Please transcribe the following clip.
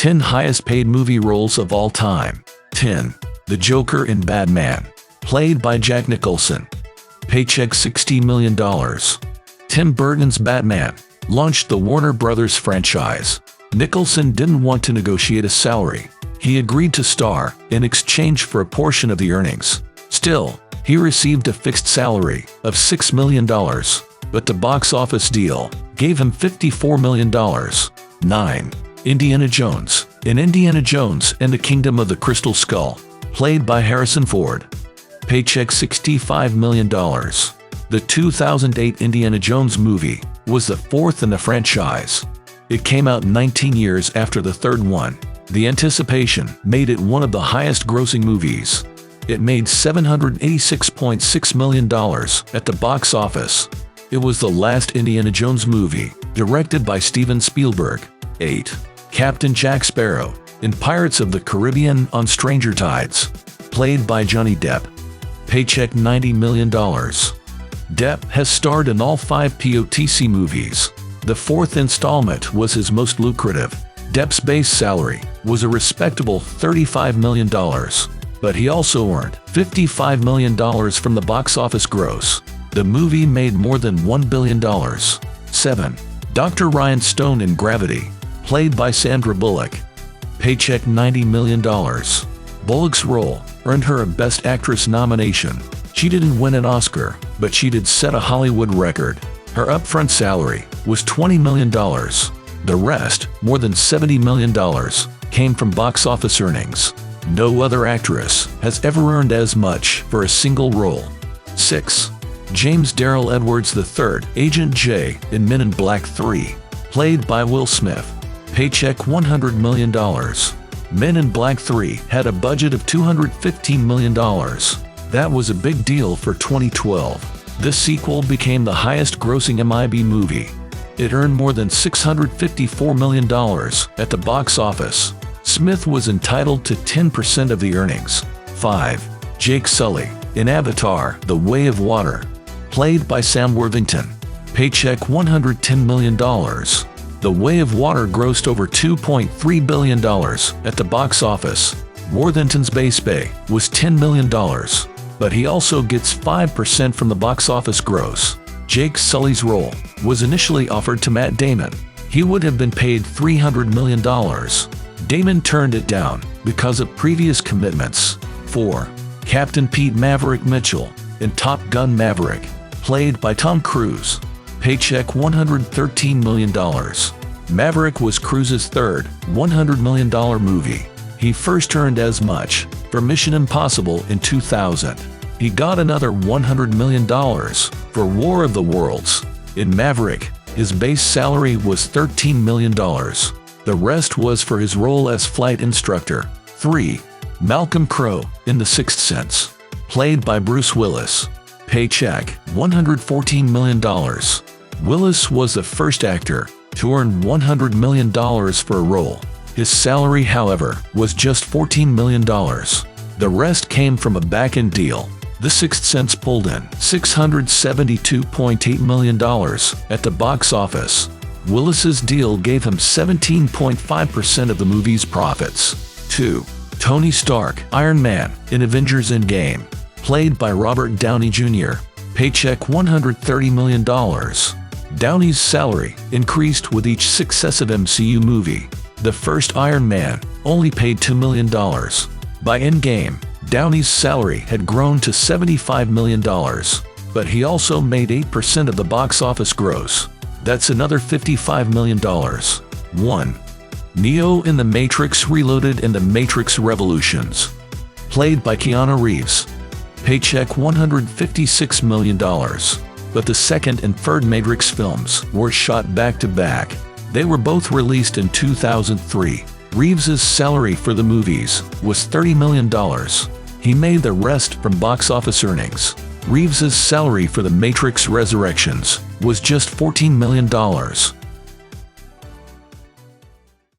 10 highest paid movie roles of all time. 10. The Joker in Batman, played by Jack Nicholson. Paycheck $60 million. Tim Burton's Batman launched the Warner Brothers franchise. Nicholson didn't want to negotiate a salary. He agreed to star in exchange for a portion of the earnings. Still, he received a fixed salary of $6 million, but the box office deal gave him $54 million. 9. Indiana Jones. In Indiana Jones and the Kingdom of the Crystal Skull, played by Harrison Ford. Paycheck $65 million. The 2008 Indiana Jones movie was the fourth in the franchise. It came out 19 years after the third one. The anticipation made it one of the highest-grossing movies. It made $786.6 million at the box office. It was the last Indiana Jones movie directed by Steven Spielberg. 8. Captain Jack Sparrow in Pirates of the Caribbean on Stranger Tides, played by Johnny Depp. Paycheck $90 million. Depp has starred in all 5 POTC movies. The fourth installment was his most lucrative. Depp's base salary was a respectable $35 million, but he also earned $55 million from the box office gross. The movie made more than $1 billion. 7. Dr. Ryan Stone in Gravity, played by Sandra Bullock. Paycheck $90 million. Bullock's role earned her a Best Actress nomination. She didn't win an Oscar, but she did set a Hollywood record. Her upfront salary was $20 million. The rest, more than $70 million, came from box office earnings. No other actress has ever earned as much for a single role. 6. James Darrell Edwards III, Agent J in Men in Black 3, played by Will Smith. Paycheck $100 million. Men in Black 3 had a budget of $215 million. That was a big deal for 2012. This sequel became the highest-grossing MIB movie. It earned more than $654 million at the box office. Smith was entitled to 10% of the earnings. 5. Jake Sully in Avatar: The Way of Water, played by Sam Worthington. Paycheck $110 million. The Way of Water grossed over $2.3 billion at the box office. Worthington's base pay was $10 million, but he also gets 5% from the box office gross. Jake Sully's role was initially offered to Matt Damon. He would have been paid $300 million. Damon turned it down because of previous commitments. 4. Captain Pete Maverick Mitchell in Top Gun: Maverick, played by Tom Cruise. Paycheck $113 million. Maverick was Cruise's third $100 million movie. He first earned as much for Mission Impossible in 2000. He got another $100 million for War of the Worlds. In Maverick, his base salary was $13 million. The rest was for his role as flight instructor. 3. Malcolm Crowe in The Sixth Sense, played by Bruce Willis. Paycheck $114 million. Willis was the first actor to earn $100 million for a role. His salary, however, was just $14 million. The rest came from a back-end deal. The Sixth Sense pulled in $672.8 million at the box office. Willis's deal gave him 17.5% of the movie's profits. 2. Tony Stark, Iron Man in Avengers Endgame, played by Robert Downey Jr. Paycheck $130 million. Downey's salary increased with each successive MCU movie. The first Iron Man only paid $2 million. By Endgame, Downey's salary had grown to $75 million, but he also made 8% of the box office gross. That's another $55 million. 1. Neo in The Matrix Reloaded and The Matrix Revolutions, played by Keanu Reeves. Paycheck $156 million. But the second and third Matrix films were shot back-to-back. They were both released in 2003. Reeves's salary for the movies was $30 million. He made the rest from box office earnings. Reeves's salary for The Matrix Resurrections was just $14 million.